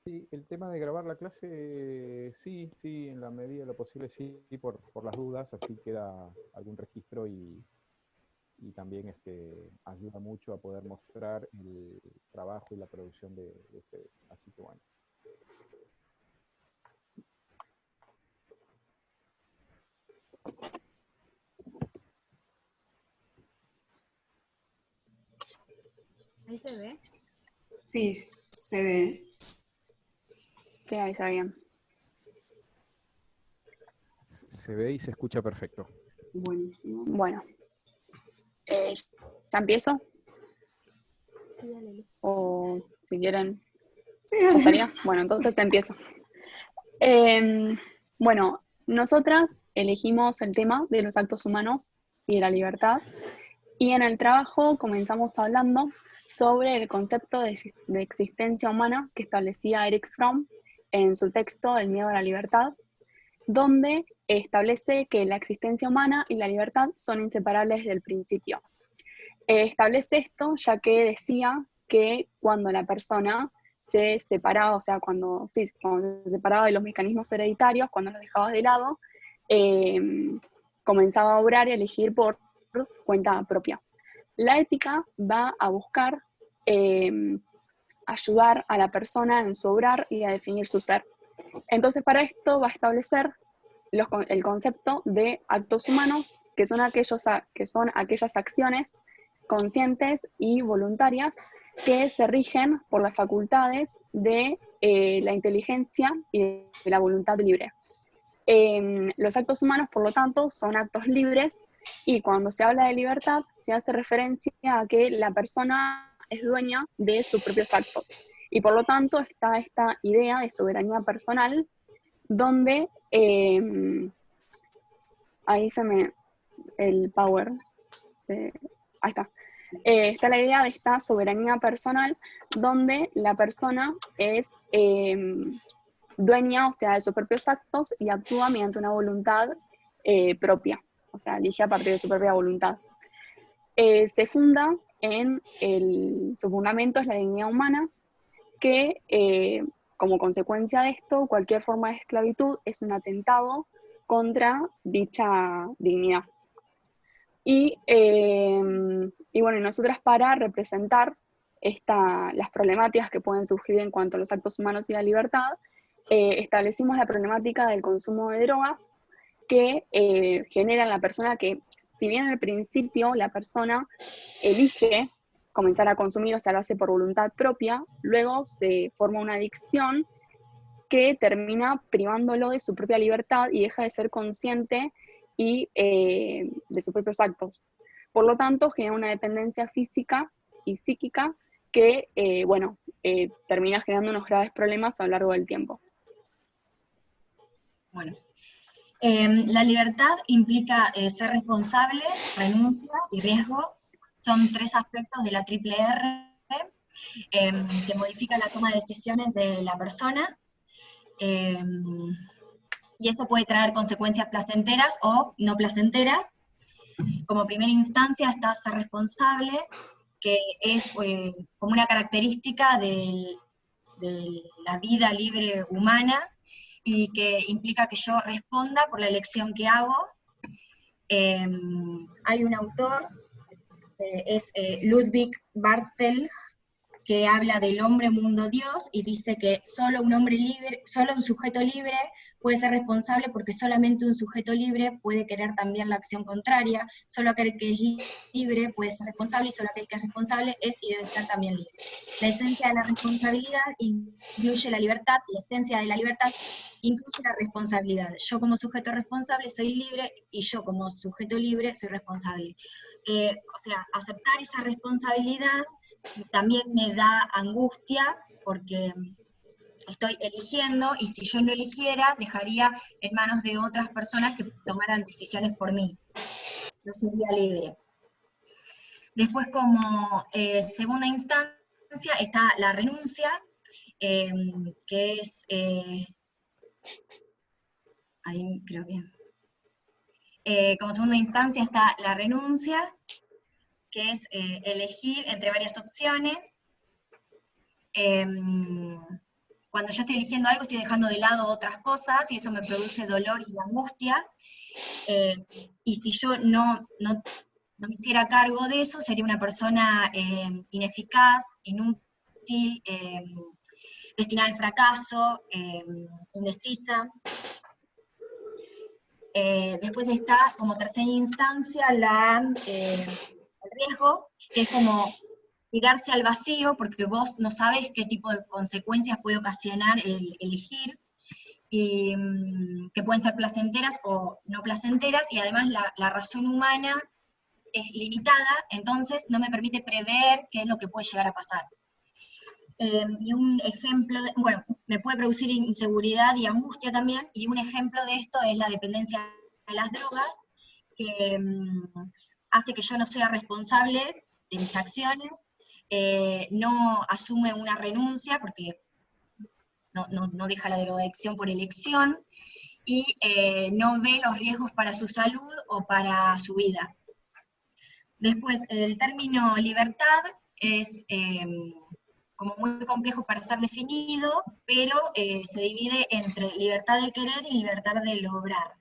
Sí, el tema de grabar la clase, sí, sí, en la medida de lo posible, sí, por las dudas, así queda algún registro y también ayuda mucho a poder mostrar el trabajo y la producción de ustedes. Así que bueno. Ahí se ve. Sí, se ve. Sí, ahí está bien. Se ve y se escucha perfecto. Buenísimo. Bueno, ¿ya empiezo? Sí, dale. O si quieren, Sí, ¿ya dale. estaría? Bueno, entonces empiezo. Bueno, nosotras elegimos el tema de los actos humanos y de la libertad, y en el trabajo comenzamos hablando sobre el concepto de existencia humana que establecía Eric Fromm en su texto El miedo a la libertad, donde establece que la existencia humana y la libertad son inseparables desde el principio. Establece esto ya que decía que cuando la persona se separaba, o sea, cuando se separaba de los mecanismos hereditarios, cuando los dejaba de lado, eh, comenzaba a obrar y a elegir por cuenta propia. La ética va a buscar ayudar a la persona en su obrar y a definir su ser. Entonces, para esto va a establecer el concepto de actos humanos, que son aquellas acciones conscientes y voluntarias que se rigen por las facultades de la inteligencia y de la voluntad libre. Los actos humanos, por lo tanto, son actos libres, y cuando se habla de libertad se hace referencia a que la persona es dueña de sus propios actos. Y por lo tanto está esta idea de soberanía personal, donde ahí el power, ahí está. Está la idea de esta soberanía personal, donde la persona es dueña, o sea, de sus propios actos, y actúa mediante una voluntad propia, o sea, elige a partir de su propia voluntad. Se funda su fundamento es la dignidad humana, que como consecuencia de esto, cualquier forma de esclavitud es un atentado contra dicha dignidad. Y bueno, nosotras, para representar las problemáticas que pueden surgir en cuanto a los actos humanos y la libertad, establecimos la problemática del consumo de drogas que genera en la persona que, si bien al principio la persona elige comenzar a consumir, o sea, lo hace por voluntad propia, luego se forma una adicción que termina privándolo de su propia libertad y deja de ser consciente y de sus propios actos. Por lo tanto, genera una dependencia física y psíquica que, termina generando unos graves problemas a lo largo del tiempo. Bueno, la libertad implica ser responsable, renuncia y riesgo. Son tres aspectos de la triple R que modifican la toma de decisiones de la persona. Y esto puede traer consecuencias placenteras o no placenteras. Como primera instancia está ser responsable, que es como una característica de la vida libre humana, y que implica que yo responda por la elección que hago. Hay un autor, es Ludwig Bartel, que habla del hombre mundo Dios, y dice que solo un sujeto libre puede ser responsable, porque solamente un sujeto libre puede querer también la acción contraria, solo aquel que es libre puede ser responsable, y solo aquel que es responsable es y debe ser también libre. La esencia de la responsabilidad incluye la libertad, la esencia de la libertad incluye la responsabilidad. Yo como sujeto responsable soy libre, y yo como sujeto libre soy responsable. O sea, aceptar esa responsabilidad también me da angustia, porque estoy eligiendo, y si yo no eligiera, dejaría en manos de otras personas que tomaran decisiones por mí. No sería libre. Después, como segunda instancia, está la renuncia, que es, ahí creo que, como segunda instancia está la renuncia, que es elegir entre varias opciones. cuando yo estoy eligiendo algo estoy dejando de lado otras cosas y eso me produce dolor y angustia. Y si yo no me hiciera cargo de eso, sería una persona ineficaz, inútil, destinada al fracaso, indecisa. Después está como tercera instancia el riesgo, que es como tirarse al vacío, porque vos no sabés qué tipo de consecuencias puede ocasionar el elegir, y que pueden ser placenteras o no placenteras, y además la razón humana es limitada, entonces no me permite prever qué es lo que puede llegar a pasar. Y un ejemplo, bueno, me puede producir inseguridad y angustia también, y un ejemplo de esto es la dependencia de las drogas, que hace que yo no sea responsable de mis acciones, no asume una renuncia, porque no deja la drogadicción por elección, y no ve los riesgos para su salud o para su vida. Después, el término libertad es como muy complejo para ser definido, pero se divide entre libertad de querer y libertad del obrar.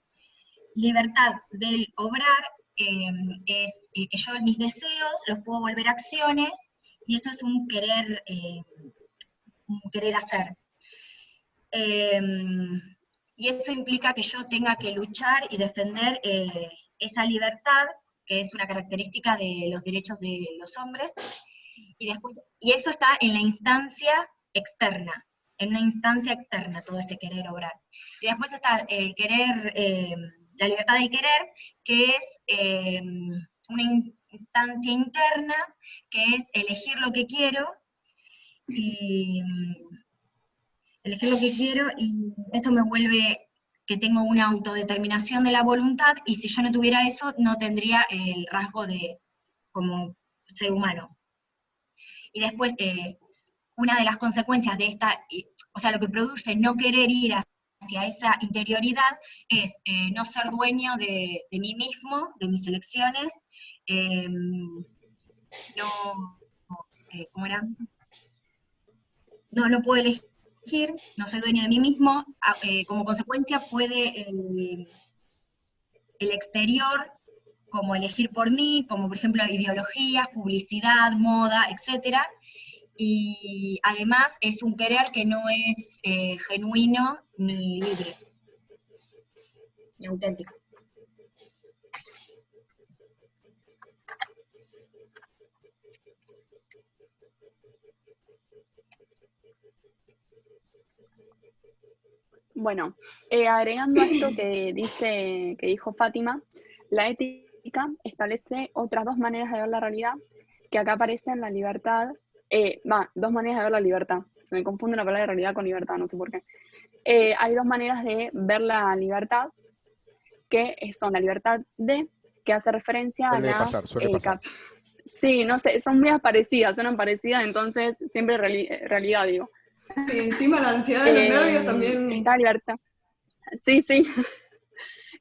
Libertad del obrar es que yo mis deseos los puedo volver acciones, y eso es un querer hacer. Y eso implica que yo tenga que luchar y defender esa libertad, que es una característica de los derechos de los hombres, y eso está en la instancia externa, todo ese querer obrar. Y después está el querer, la libertad del querer, que es una instancia interna, que es elegir lo que quiero, y eso me vuelve que tengo una autodeterminación de la voluntad, y si yo no tuviera eso, no tendría el rasgo de como ser humano. Y después, una de las consecuencias de esta, o sea, lo que produce no querer ir hacia esa interioridad, es no ser dueño de mí mismo, de mis elecciones, ¿cómo era? No puedo elegir, no soy dueño de mí mismo, como consecuencia puede el exterior, como elegir por mí, como por ejemplo ideologías, publicidad, moda, etcétera, y además es un querer que no es genuino ni libre, ni auténtico. Bueno, agregando a esto que dijo Fátima, la ética establece otras dos maneras de ver la realidad, que acá aparecen la libertad, dos maneras de ver la libertad, se me confunde la palabra realidad con libertad, no sé por qué. Hay dos maneras de ver la libertad, que son la libertad que hace referencia Suele a las... pasar. Sí, no sé, son muy parecidas, suenan parecidas, entonces siempre realidad digo. Sí, encima la ansiedad de los nervios también. Está libertad. Sí.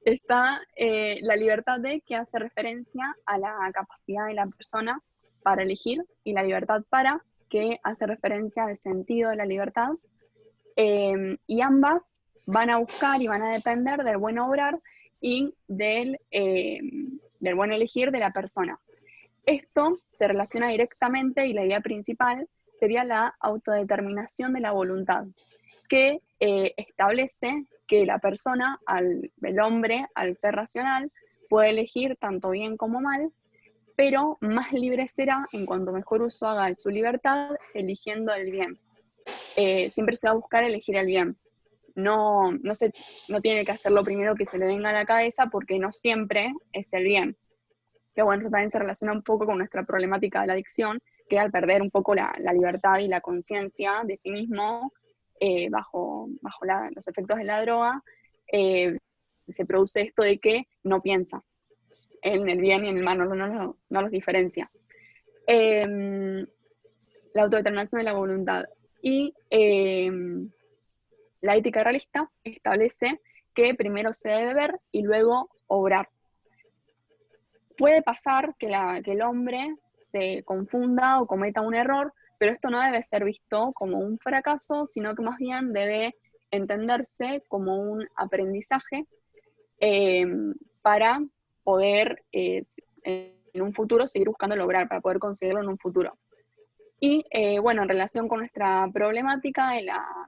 Está la libertad que hace referencia a la capacidad de la persona para elegir, y la libertad que hace referencia al sentido de la libertad. Y ambas van a buscar y van a depender del buen obrar y del buen elegir de la persona. Esto se relaciona directamente, y la idea principal sería la autodeterminación de la voluntad, que establece que la persona, el hombre, al ser racional, puede elegir tanto bien como mal, pero más libre será en cuanto mejor uso haga de su libertad, eligiendo el bien. Siempre se va a buscar elegir el bien. No tiene que hacer lo primero que se le venga a la cabeza, porque no siempre es el bien. Que bueno, eso también se relaciona un poco con nuestra problemática de la adicción, que al perder un poco la libertad y la conciencia de sí mismo bajo los efectos de la droga, se produce esto de que no piensa en el bien y en el mal, no los diferencia. La autodeterminación de la voluntad. Y la ética realista establece que primero se debe ver y luego obrar. Puede pasar que el hombre se confunda o cometa un error pero esto no debe ser visto como un fracaso, sino que más bien debe entenderse como un aprendizaje para poder en un futuro seguir buscando lograr, para poder conseguirlo en un futuro. Y bueno, en relación con nuestra problemática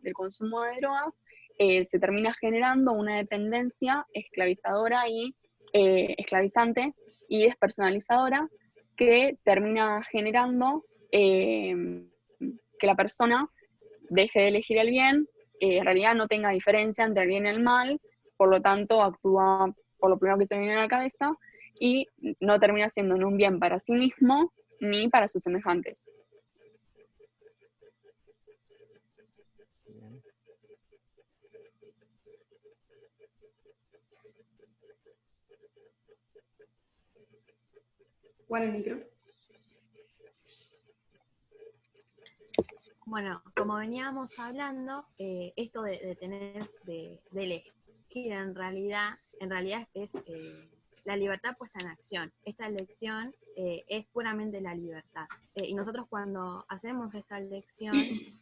del consumo de drogas, se termina generando una dependencia esclavizadora y esclavizante y despersonalizadora que termina generando que la persona deje de elegir el bien, en realidad no tenga diferencia entre el bien y el mal, por lo tanto actúa por lo primero que se le viene a la cabeza y no termina siendo ni un bien para sí mismo ni para sus semejantes. Bien. Juan, el micro. Bueno, como veníamos hablando, esto de tener, de elegir en realidad es la libertad puesta en acción. Esta elección es puramente la libertad. Y nosotros cuando hacemos esta elección,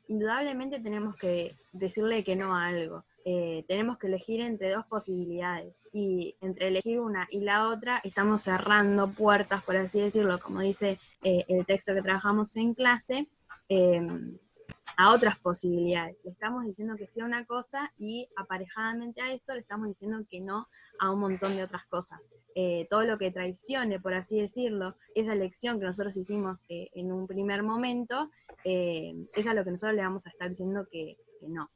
indudablemente tenemos que decirle que no a algo. Tenemos que elegir entre dos posibilidades. Y entre elegir una y la otra, estamos cerrando puertas, por así decirlo, como dice el texto que trabajamos en clase, a otras posibilidades. Le estamos diciendo que sí a una cosa y aparejadamente a eso le estamos diciendo que no a un montón de otras cosas. Todo lo que traicione, por así decirlo, esa elección que nosotros hicimos en un primer momento, es a lo que nosotros le vamos a estar diciendo que no.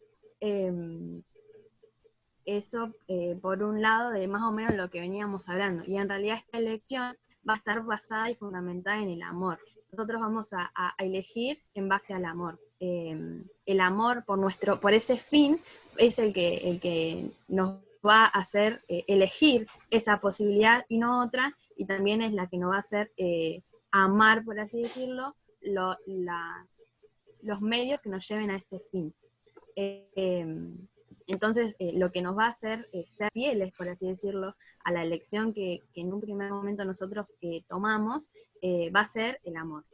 Eso por un lado de más o menos lo que veníamos hablando. Y en realidad esta elección va a estar basada y fundamentada en el amor. Nosotros vamos a elegir en base al amor. El amor por ese fin es el que nos va a hacer elegir esa posibilidad y no otra, y también es la que nos va a hacer amar, por así decirlo, los medios que nos lleven a ese fin. Entonces, lo que nos va a hacer ser fieles, por así decirlo, a la elección que en un primer momento nosotros tomamos, va a ser el amor.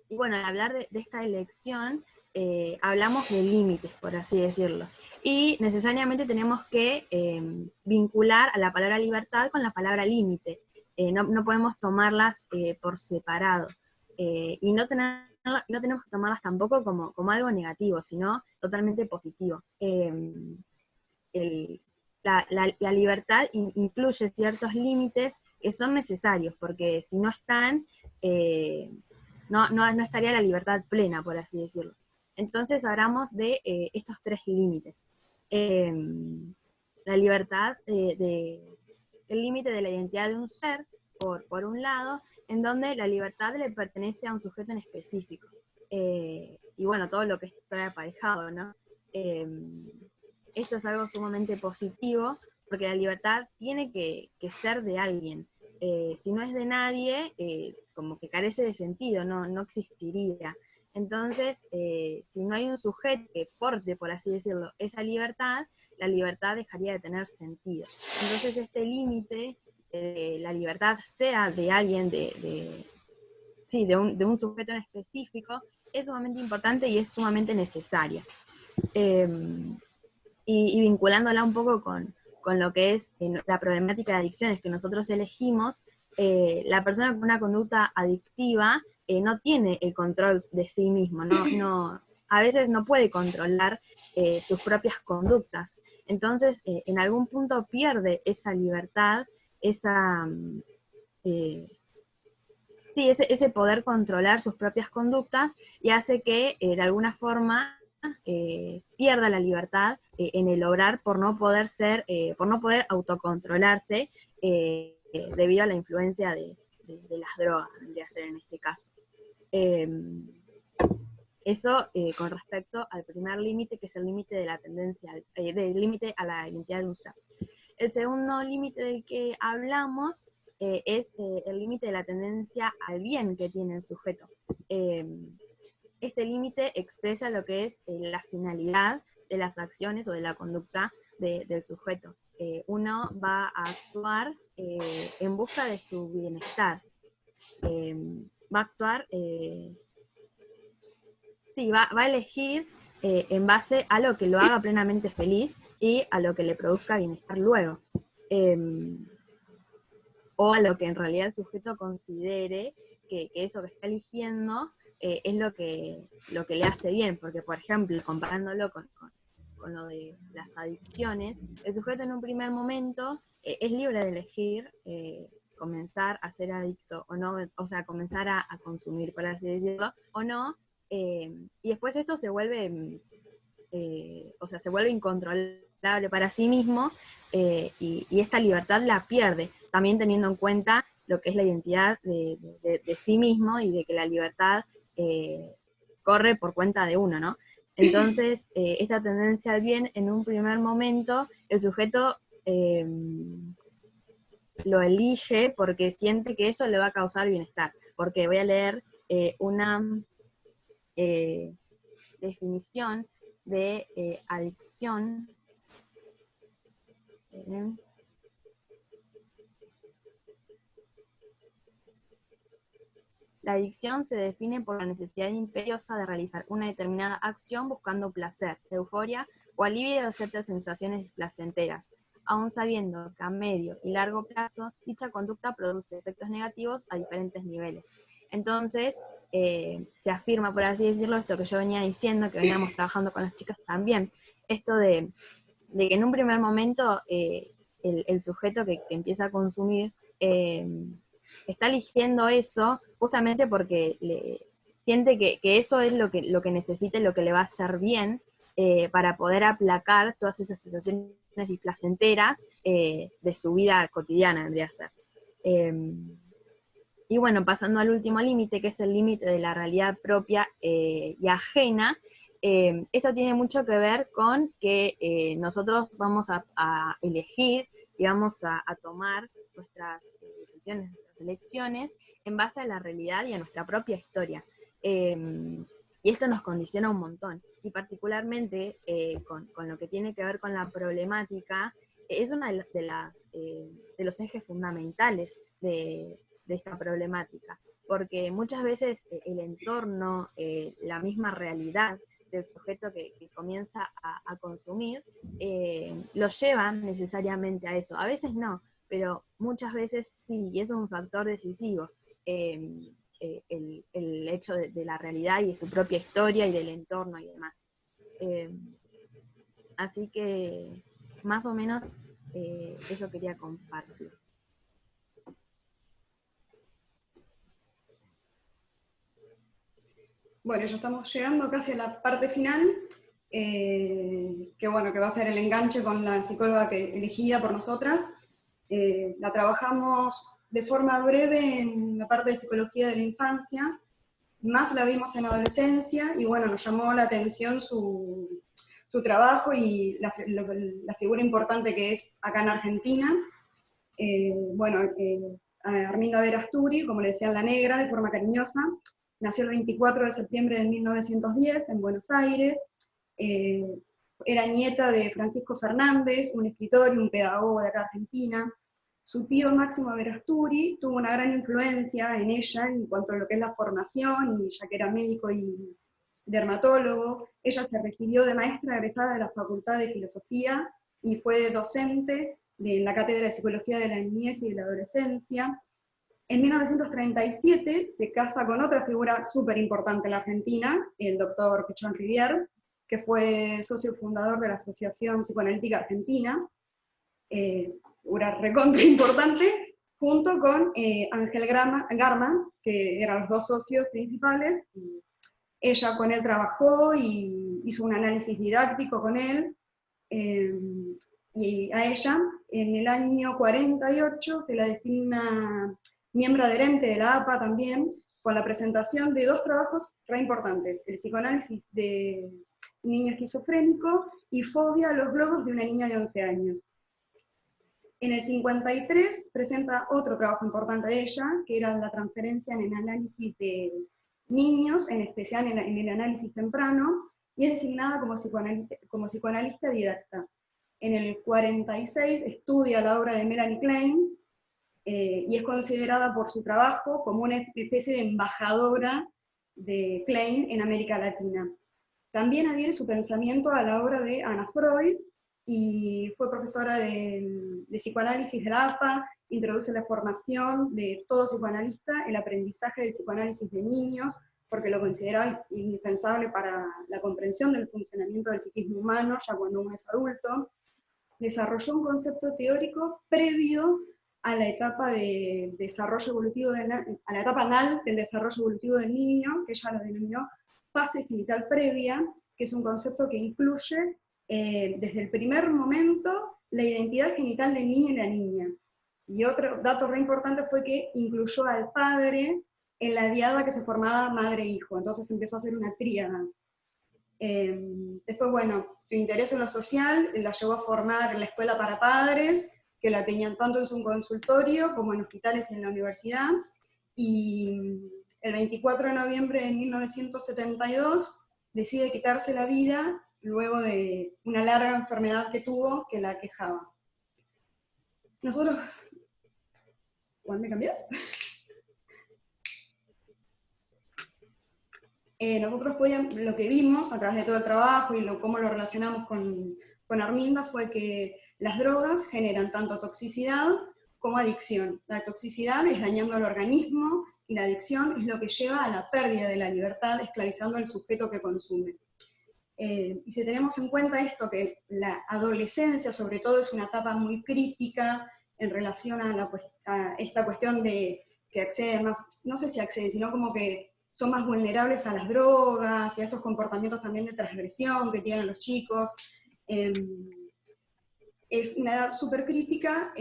Y bueno, al hablar de esta elección, hablamos de límites, por así decirlo. Y necesariamente tenemos que vincular a la palabra libertad con la palabra límite. No podemos tomarlas por separado. Y no tenemos que tomarlas tampoco como algo negativo, sino totalmente positivo. La libertad incluye ciertos límites que son necesarios, porque si no están, no estaría la libertad plena, por así decirlo. Entonces hablamos de estos tres límites. La libertad, el límite de la identidad de un ser, por un lado, en donde la libertad le pertenece a un sujeto en específico. Y bueno, todo lo que está aparejado, ¿no? Esto es algo sumamente positivo, porque la libertad tiene que ser de alguien. Si no es de nadie, como que carece de sentido, no existiría. Entonces, si no hay un sujeto que porte, por así decirlo, esa libertad, la libertad dejaría de tener sentido. Entonces, este límite, la libertad sea de alguien, de un sujeto en específico, es sumamente importante y es sumamente necesaria. Y vinculándola un poco con lo que es la problemática de adicciones que nosotros elegimos, la persona con una conducta adictiva no tiene el control de sí mismo, a veces no puede controlar sus propias conductas. Entonces, en algún punto pierde esa libertad, ese poder controlar sus propias conductas, y hace que de alguna forma pierda la libertad en el obrar por no poder autocontrolarse debido a la influencia de las drogas, vendría a ser en este caso. Eso con respecto al primer límite, que es el límite de la tendencia, del límite a la identidad de un ser. El segundo límite del que hablamos es el límite de la tendencia al bien que tiene el sujeto. Este límite expresa lo que es la finalidad de las acciones o de la conducta del sujeto. Uno va a actuar en busca de su bienestar. Va a actuar Sí, va a elegir en base a lo que lo haga plenamente feliz y a lo que le produzca bienestar luego. O a lo que en realidad el sujeto considere que eso que está eligiendo es lo que le hace bien. Porque, por ejemplo, comparándolo con lo de las adicciones, el sujeto en un primer momento es libre de elegir comenzar a ser adicto o no, o sea, comenzar a consumir, por así decirlo, o no, y después esto se vuelve, se vuelve incontrolable para sí mismo, y esta libertad la pierde, también teniendo en cuenta lo que es la identidad de sí mismo y de que la libertad corre por cuenta de uno, ¿no? Entonces, esta tendencia al bien, en un primer momento, el sujeto lo elige porque siente que eso le va a causar bienestar. Porque voy a leer una definición de adicción. La adicción se define por la necesidad imperiosa de realizar una determinada acción buscando placer, euforia o alivio de ciertas sensaciones placenteras, aun sabiendo que a medio y largo plazo dicha conducta produce efectos negativos a diferentes niveles. Entonces, se afirma, por así decirlo, esto que yo venía diciendo, que veníamos trabajando con las chicas también, esto de que en un primer momento el sujeto que empieza a consumir está eligiendo eso justamente porque siente que eso es lo que necesita y lo que le va a hacer bien para poder aplacar todas esas sensaciones displacenteras de su vida cotidiana, vendría a ser. Y bueno, pasando al último límite, que es el límite de la realidad propia y ajena, esto tiene mucho que ver con que nosotros vamos a elegir y vamos a tomar nuestras decisiones, nuestras elecciones, en base a la realidad y a nuestra propia historia. Y esto nos condiciona un montón. Y particularmente con lo que tiene que ver con la problemática, es uno de los ejes fundamentales de esta problemática. Porque muchas veces el entorno, la misma realidad del sujeto que comienza a consumir, lo llevan necesariamente a eso. A veces no, pero muchas veces sí, y eso es un factor decisivo, el hecho de la realidad y de su propia historia y del entorno y demás. Así que más o menos eso quería compartir. Bueno, ya estamos llegando casi a la parte final, que bueno, que va a ser el enganche con la psicóloga elegida por nosotras. La trabajamos de forma breve en la parte de psicología de la infancia, más la vimos en adolescencia, y bueno, nos llamó la atención su trabajo y la figura importante que es acá en Argentina. Arminda Verasturi, como le decían la negra, de forma cariñosa, nació el 24 de septiembre de 1910 en Buenos Aires. Era nieta de Francisco Fernández, un escritor y un pedagogo de acá Argentina. Su tío Máximo Verasturi tuvo una gran influencia en ella en cuanto a lo que es la formación, y ya que era médico y dermatólogo. Ella se recibió de maestra egresada de la Facultad de Filosofía y fue docente de la Cátedra de Psicología de la Niñez y de la Adolescencia. En 1937 se casa con otra figura súper importante en la Argentina, el doctor Pichón Rivière, que fue socio fundador de la Asociación Psicoanalítica Argentina, figura recontra importante, junto con Ángel Garma, que eran los dos socios principales. Y ella con él trabajó y hizo un análisis didáctico con él, y a ella en el año 48 se la designa miembro adherente de la APA también, con la presentación de dos trabajos re importantes: el psicoanálisis de un niño esquizofrénico y Fobia a los globos de una niña de 11 años. En el 53 presenta otro trabajo importante de ella, que era la transferencia en el análisis de niños, en especial en el análisis temprano, y es designada como psicoanalista didacta. En el 46 estudia la obra de Melanie Klein, y es considerada por su trabajo como una especie de embajadora de Klein en América Latina. También adhiere su pensamiento a la obra de Anna Freud, y fue profesora de psicoanálisis de la APA, introduce la formación de todo psicoanalista, el aprendizaje del psicoanálisis de niños, porque lo consideraba indispensable para la comprensión del funcionamiento del psiquismo humano, ya cuando uno es adulto. Desarrolló un concepto teórico previo a la etapa de desarrollo evolutivo, a la etapa anal del desarrollo evolutivo del niño, que ella lo denominó fase genital previa, que es un concepto que incluye desde el primer momento la identidad genital del niño y la niña. Y otro dato re importante fue que incluyó al padre en la diada que se formaba madre-hijo, entonces empezó a hacer una tríada. Después, bueno, su interés en lo social la llevó a formar en la escuela para padres, que la tenían tanto en su consultorio como en hospitales y en la universidad, y el 24 de noviembre de 1972 decide quitarse la vida luego de una larga enfermedad que tuvo que la aquejaba. Nosotros... ¿Juan, me cambias? Nosotros lo que vimos a través de todo el trabajo y cómo lo relacionamos con Arminda fue que las drogas generan tanto toxicidad como adicción. La toxicidad es dañando al organismo y la adicción es lo que lleva a la pérdida de la libertad, esclavizando al sujeto que consume. Y si tenemos en cuenta esto, que la adolescencia sobre todo es una etapa muy crítica en relación a esta cuestión de que acceden más, no sé si acceden, sino como que son más vulnerables a las drogas y a estos comportamientos también de transgresión que tienen los chicos. Es una edad súper crítica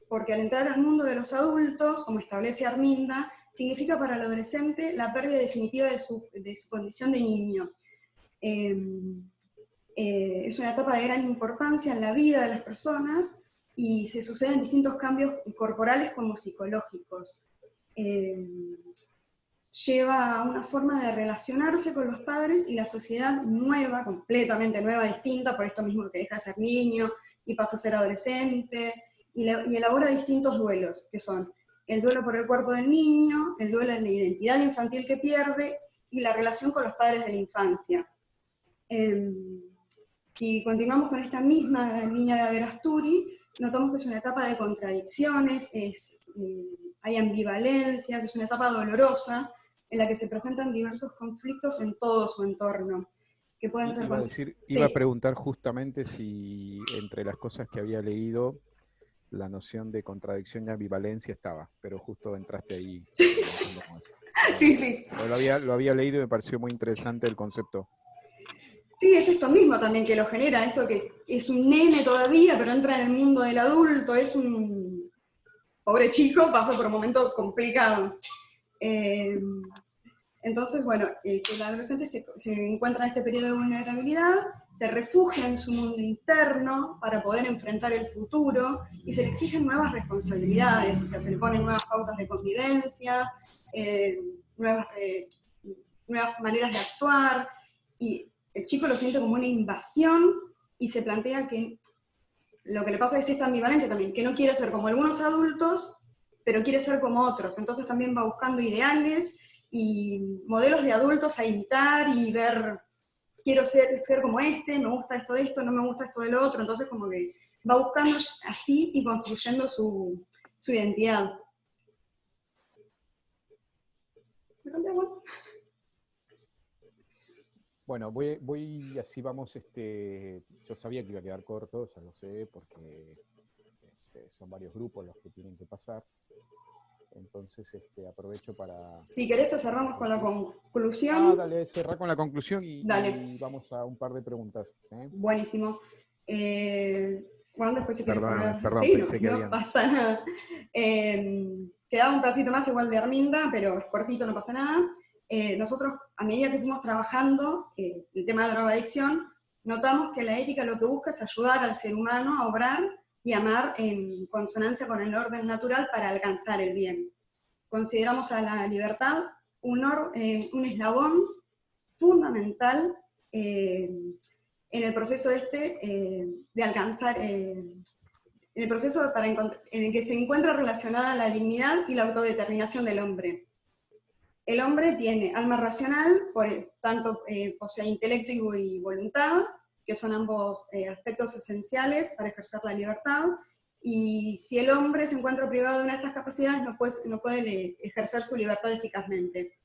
porque al entrar al mundo de los adultos, como establece Arminda, significa para el adolescente la pérdida definitiva de su condición de niño. Es una etapa de gran importancia en la vida de las personas y se suceden distintos cambios corporales como psicológicos. Lleva a una forma de relacionarse con los padres y la sociedad nueva, completamente nueva, distinta, por esto mismo que deja de ser niño y pasa a ser adolescente, y elabora distintos duelos, que son el duelo por el cuerpo del niño, el duelo de la identidad infantil que pierde, y la relación con los padres de la infancia. Si continuamos con esta misma línea de Averasturi, notamos que es una etapa de contradicciones, hay ambivalencias, es una etapa dolorosa, en la que se presentan diversos conflictos en todo su entorno, que pueden ser... Iba a preguntar justamente si entre las cosas que había leído, la noción de contradicción y ambivalencia estaba, pero justo entraste ahí. Sí, sí. Lo había leído y me pareció muy interesante el concepto. Sí, es esto mismo también que lo genera, esto que es un nene todavía, pero entra en el mundo del adulto, es un pobre chico, pasa por un momento complicado. Entonces, bueno, que el adolescente se encuentra en este periodo de vulnerabilidad, se refugia en su mundo interno para poder enfrentar el futuro, y se le exigen nuevas responsabilidades, o sea, se le ponen nuevas pautas de convivencia, nuevas maneras de actuar, y el chico lo siente como una invasión, y se plantea que lo que le pasa es esta ambivalencia también, que no quiere ser como algunos adultos, pero quiere ser como otros, entonces también va buscando ideales y modelos de adultos a imitar y ver, quiero ser como este, me gusta esto de esto, no me gusta esto del otro, entonces como que va buscando así y construyendo su identidad. ¿Me conté, Juan? Bueno, voy así vamos, yo sabía que iba a quedar corto, ya lo sé, porque son varios grupos los que tienen que pasar. Entonces aprovecho para... Si querés te cerramos con la conclusión. Dale, cerrá con la conclusión y vamos a un par de preguntas. Buenísimo. Juan, después si querés poner... Perdón, sí, no pasa nada. Quedaba un pedacito más igual de Arminda, pero es cortito, no pasa nada. Nosotros, a medida que fuimos trabajando el tema de drogadicción, notamos que la ética lo que busca es ayudar al ser humano a obrar y amar en consonancia con el orden natural para alcanzar el bien. Consideramos a la libertad un eslabón fundamental en el proceso de alcanzar, en el proceso en el que se encuentra relacionada la dignidad y la autodeterminación del hombre. el hombre tiene alma racional, por tanto posee intelecto y voluntad, que son ambos aspectos esenciales para ejercer la libertad, y si el hombre se encuentra privado de una de estas capacidades, no puede ejercer su libertad eficazmente.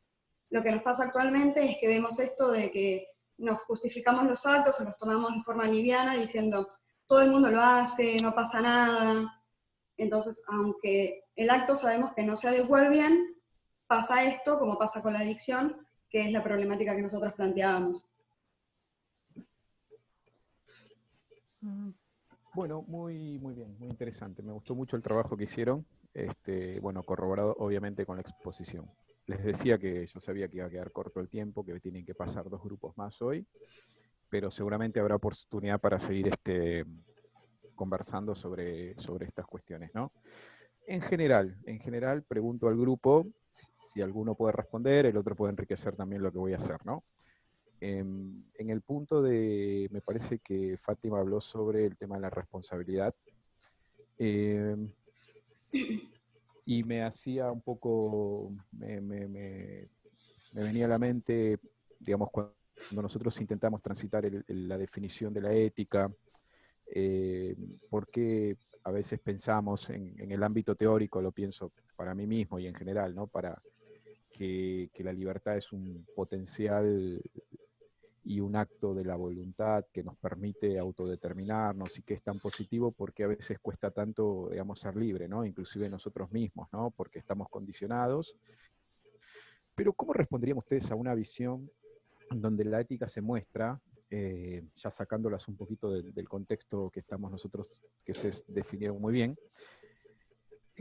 Lo que nos pasa actualmente es que vemos esto de que nos justificamos los actos o los tomamos de forma liviana diciendo, todo el mundo lo hace, no pasa nada. Entonces, aunque el acto sabemos que no se adecua al bien, pasa esto, como pasa con la adicción, que es la problemática que nosotros planteábamos. Bueno, muy bien, muy interesante. Me gustó mucho el trabajo que hicieron, bueno, corroborado obviamente con la exposición. Les decía que yo sabía que iba a quedar corto el tiempo, que tienen que pasar 2 grupos más hoy, pero seguramente habrá oportunidad para seguir conversando sobre estas cuestiones, ¿no? En general, pregunto al grupo si alguno puede responder, el otro puede enriquecer también lo que voy a hacer, ¿no? En el punto me parece que Fátima habló sobre el tema de la responsabilidad, y me hacía un poco, me venía a la mente, digamos, cuando nosotros intentamos transitar la definición de la ética, porque a veces pensamos en el ámbito teórico, lo pienso para mí mismo y en general, ¿no? Para que la libertad es un potencial y un acto de la voluntad que nos permite autodeterminarnos y que es tan positivo porque a veces cuesta tanto, digamos, ser libre, ¿no? Inclusive nosotros mismos, ¿no? Porque estamos condicionados. Pero ¿cómo responderían ustedes a una visión donde la ética se muestra, ya sacándolas un poquito del contexto que estamos nosotros, que ustedes definieron muy bien?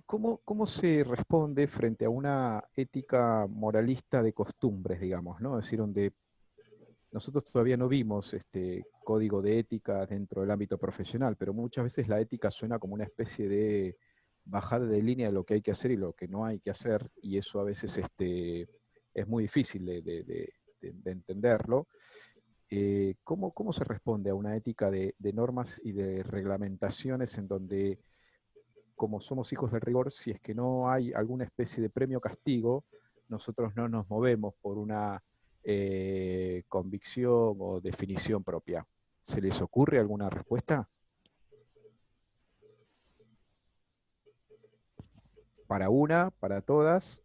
¿Cómo se responde frente a una ética moralista de costumbres, digamos, ¿no? Es decir, donde nosotros todavía no vimos código de ética dentro del ámbito profesional, pero muchas veces la ética suena como una especie de bajada de línea de lo que hay que hacer y lo que no hay que hacer, y eso a veces es muy difícil de entenderlo. ¿Cómo se responde a una ética de normas y de reglamentaciones en donde, como somos hijos del rigor, si es que no hay alguna especie de premio-castigo, nosotros no nos movemos por una convicción o definición propia? ¿Se les ocurre alguna respuesta? ¿Para una? ¿Para todas?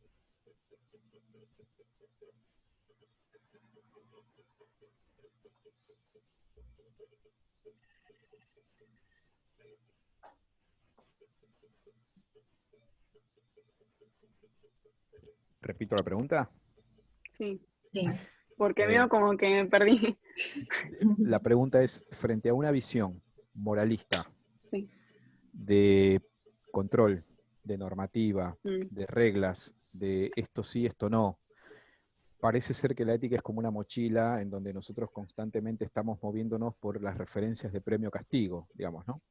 ¿Repito la pregunta? Sí, Sí. porque veo como que me perdí. La pregunta es, frente a una visión moralista, Sí. de control, de normativa, Mm. de reglas, de esto sí, esto no, parece ser que la ética es como una mochila en donde nosotros constantemente estamos moviéndonos por las referencias de premio-castigo, digamos, ¿no?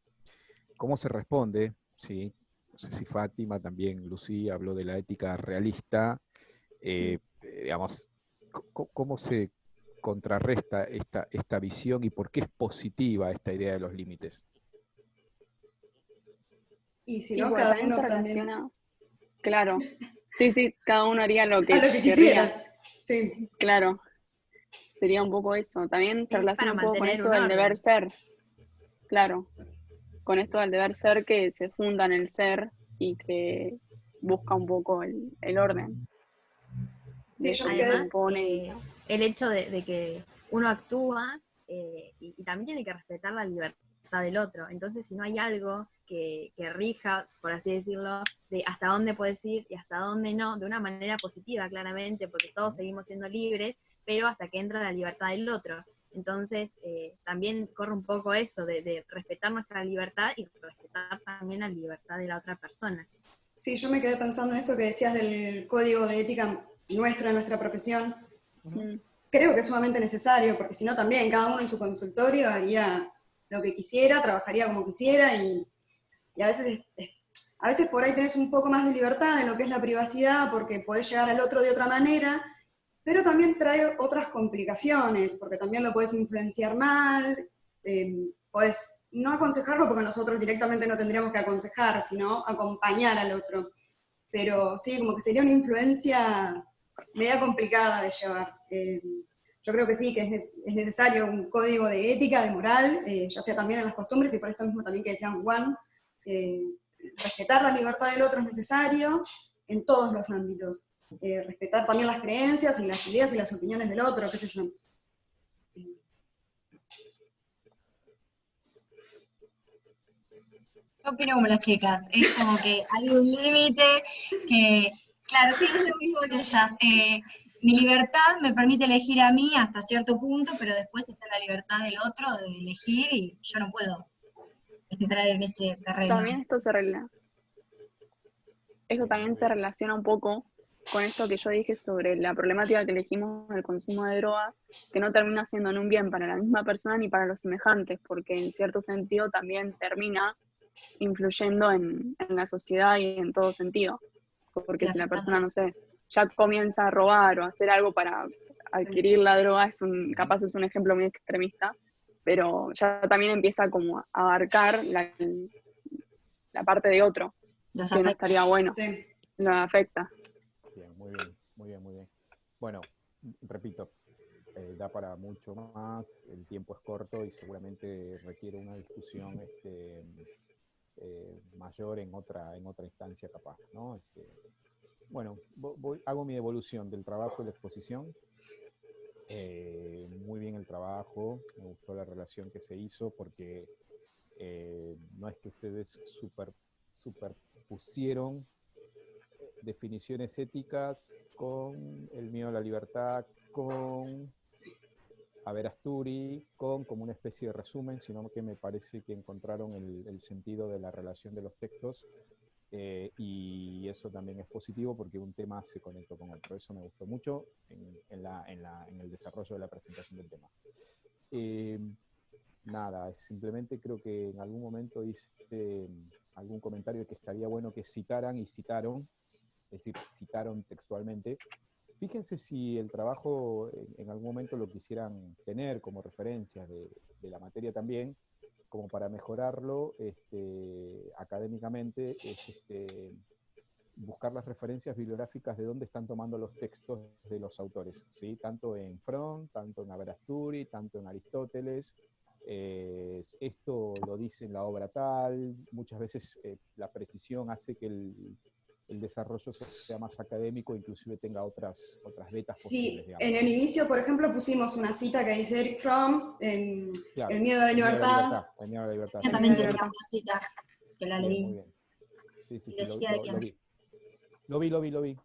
¿Cómo se responde? Sí, no sé si Fátima, también Lucía habló de la ética realista, digamos, ¿cómo se contrarresta esta visión y por qué es positiva esta idea de los límites? Y si Y no, porque cada también uno se también relaciona, claro. Sí, cada uno haría lo a que lo que querría. quisiera. Sí. Claro, sería un poco eso. También se Es relaciona para un poco con mantener esto un del deber orden. ser. Claro, con esto del deber ser que se funda en el ser y que busca un poco el orden de Sí, yo eso me que se quedé. Además, impone. el hecho de que uno actúa y también tiene que respetar la libertad del otro. Entonces, si no hay algo que rija, por así decirlo, de hasta dónde puedes ir y hasta dónde no, de una manera positiva, claramente, porque todos seguimos siendo libres, pero hasta que entra la libertad del otro. Entonces, también corre un poco eso de respetar nuestra libertad y respetar también la libertad de la otra persona. Sí, yo me quedé pensando en esto que decías del código de ética nuestra profesión. Mm. Creo que es sumamente necesario, porque si no también cada uno en su consultorio haría lo que quisiera, trabajaría como quisiera y a veces por ahí tenés un poco más de libertad en lo que es la privacidad porque podés llegar al otro de otra manera, pero también trae otras complicaciones, porque también lo podés influenciar mal, podés no aconsejarlo porque nosotros directamente no tendríamos que aconsejar, sino acompañar al otro. Pero sí, como que sería una influencia media complicada de llevar. Yo creo que sí, que es necesario un código de ética, de moral, ya sea también en las costumbres, y por esto mismo también que decían Juan, respetar la libertad del otro es necesario en todos los ámbitos. Respetar también las creencias y las ideas y las opiniones del otro, qué sé yo. Yo opino como las chicas, es como que hay un límite que, claro, sí, es lo mismo que ellas. Mi libertad me permite elegir a mí hasta cierto punto, pero después está la libertad del otro de elegir y yo no puedo entrar en ese terreno. También esto también se relaciona un poco con esto que yo dije sobre la problemática que elegimos del consumo de drogas, que no termina siendo ni un bien para la misma persona ni para los semejantes, porque en cierto sentido también termina influyendo en la sociedad y en todo sentido. Porque Sí, si la afectando. persona, no sé, ya comienza a robar o a hacer algo para adquirir la droga, capaz es un ejemplo muy extremista, pero ya también empieza como a abarcar la parte de otro, Los que no afecta. estaría bueno, Sí. lo afecta. Bien, muy bien, muy bien, muy bien. Bueno, repito, da para mucho más, el tiempo es corto y seguramente requiere una discusión mayor en otra instancia capaz, ¿no? Bueno, hago mi evolución del trabajo y la exposición. Muy bien el trabajo, me gustó la relación que se hizo porque no es que ustedes superpusieron definiciones éticas con el miedo a la libertad, con Averasturi, con como una especie de resumen, sino que me parece que encontraron el sentido de la relación de los textos, y eso también es positivo porque un tema se conectó con otro. Eso me gustó mucho en el desarrollo de la presentación del tema. Nada, simplemente creo que en algún momento hice algún comentario de que estaría bueno que citaran y citaron, es decir, citaron textualmente. Fíjense si el trabajo en algún momento lo quisieran tener como referencia de la materia también, como para mejorarlo académicamente, es buscar las referencias bibliográficas de dónde están tomando los textos de los autores, ¿sí? Tanto en Fromm, tanto en Averasturi, tanto en Aristóteles. Esto lo dice en la obra tal, muchas veces la precisión hace que el desarrollo sea más académico, inclusive tenga otras vetas posibles, Sí, digamos, en ¿no? el inicio, por ejemplo, pusimos una cita que dice Eric Fromm en Claro, El miedo a la el miedo a la libertad. libertad, el miedo a la libertad. Yo Sí, también sí, lo tenía vi. una cosita que la Bien, leí. muy bien. Sí, sí, Y sí, decía de lo que vi. Lo vi.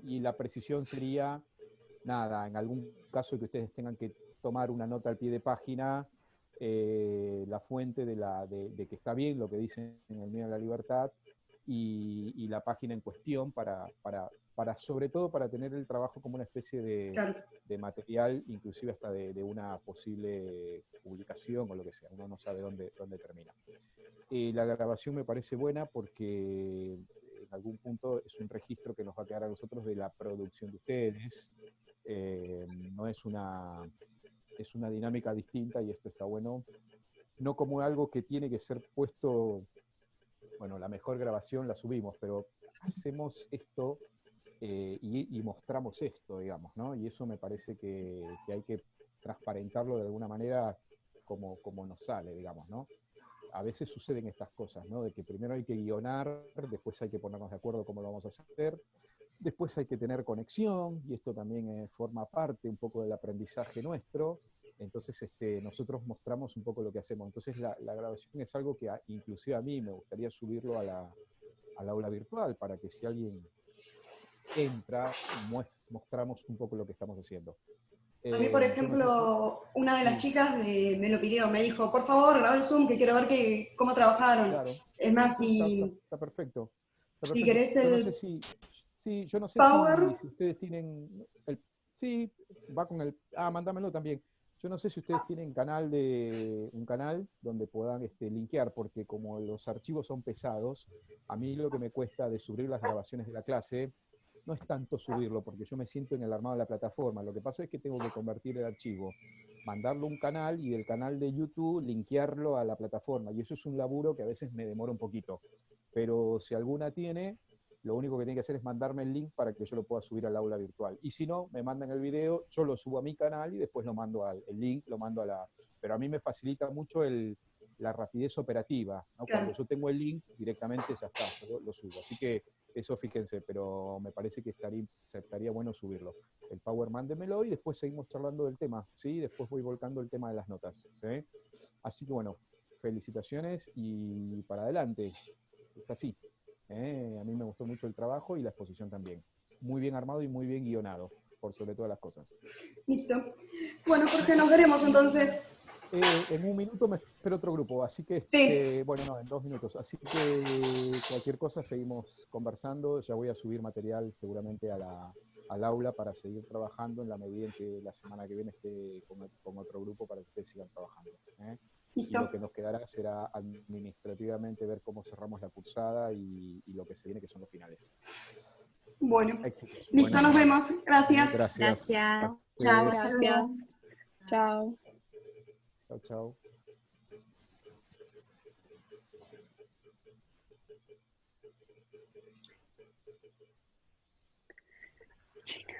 Y la precisión sería, nada, en algún caso que ustedes tengan que tomar una nota al pie de página, la fuente de que está bien lo que dicen en el miedo a la libertad y la página en cuestión sobre todo para tener el trabajo como una especie Claro. de material, inclusive hasta de una posible publicación o lo que sea. Uno no sabe dónde termina. La grabación me parece buena porque en algún punto es un registro que nos va a quedar a nosotros de la producción de ustedes. No es una dinámica distinta y esto está bueno. No como algo que tiene que ser puesto, bueno, la mejor grabación la subimos, pero hacemos esto y mostramos esto, digamos, ¿no? Y eso me parece que hay que transparentarlo de alguna manera como nos sale, digamos, ¿no? A veces suceden estas cosas, ¿no? De que primero hay que guionar, después hay que ponernos de acuerdo cómo lo vamos a hacer, después hay que tener conexión, y esto también forma parte un poco del aprendizaje nuestro. Entonces nosotros mostramos un poco lo que hacemos. Entonces la grabación es algo que inclusive a mí me gustaría subirlo al aula virtual, para que si alguien entra, mostramos un poco lo que estamos haciendo. A mí, por Yo no sé si... ejemplo, una de las Sí, chicas me lo pidió, me dijo, por favor, graba el Zoom, que quiero ver cómo trabajaron. claro. Es más, Sí, está perfecto. Está si perfecto. querés Yo no sé el si... Sí, yo no sé Power, si ustedes tienen... Sí, va con el... mándamelo también. Yo no sé si ustedes tienen un canal donde puedan linkear, porque como los archivos son pesados, a mí lo que me cuesta de subir las grabaciones de la clase no es tanto subirlo, porque yo me siento en el armado de la plataforma. Lo que pasa es que tengo que convertir el archivo, mandarlo a un canal y del canal de YouTube linkearlo a la plataforma. Y eso es un laburo que a veces me demora un poquito. Pero si alguna tiene, lo único que tiene que hacer es mandarme el link para que yo lo pueda subir al aula virtual. Y si no, me mandan el video, yo lo subo a mi canal y después lo mando el link, lo mando a la... Pero a mí me facilita mucho la rapidez operativa, ¿no? Claro. Cuando yo tengo el link, directamente ya está, yo lo subo. Así que eso fíjense, pero me parece que estaría bueno subirlo. El Power mándemelo y después seguimos charlando del tema, ¿sí? Después voy volcando el tema de las notas, ¿sí? Así que bueno, felicitaciones y para adelante. Es así. A mí me gustó mucho el trabajo y la exposición también. Muy bien armado y muy bien guionado, por sobre todas las cosas. Listo. Bueno, Jorge, nos veremos entonces. En un minuto me espero otro grupo, así que, Sí. bueno, no, en 2 minutos. Así que cualquier cosa seguimos conversando. Ya voy a subir material seguramente al aula para seguir trabajando en la medida en que la semana que viene esté con otro grupo para que ustedes sigan trabajando. Y Listo. lo que nos quedará será administrativamente ver cómo cerramos la cursada y lo que se viene, que son los finales. Bueno. Éxitos. Listo, Buenas nos semanas. vemos. Gracias. Gracias. Gracias. A Chao, ustedes. hasta luego. Gracias. Chao. Chao, chao. China.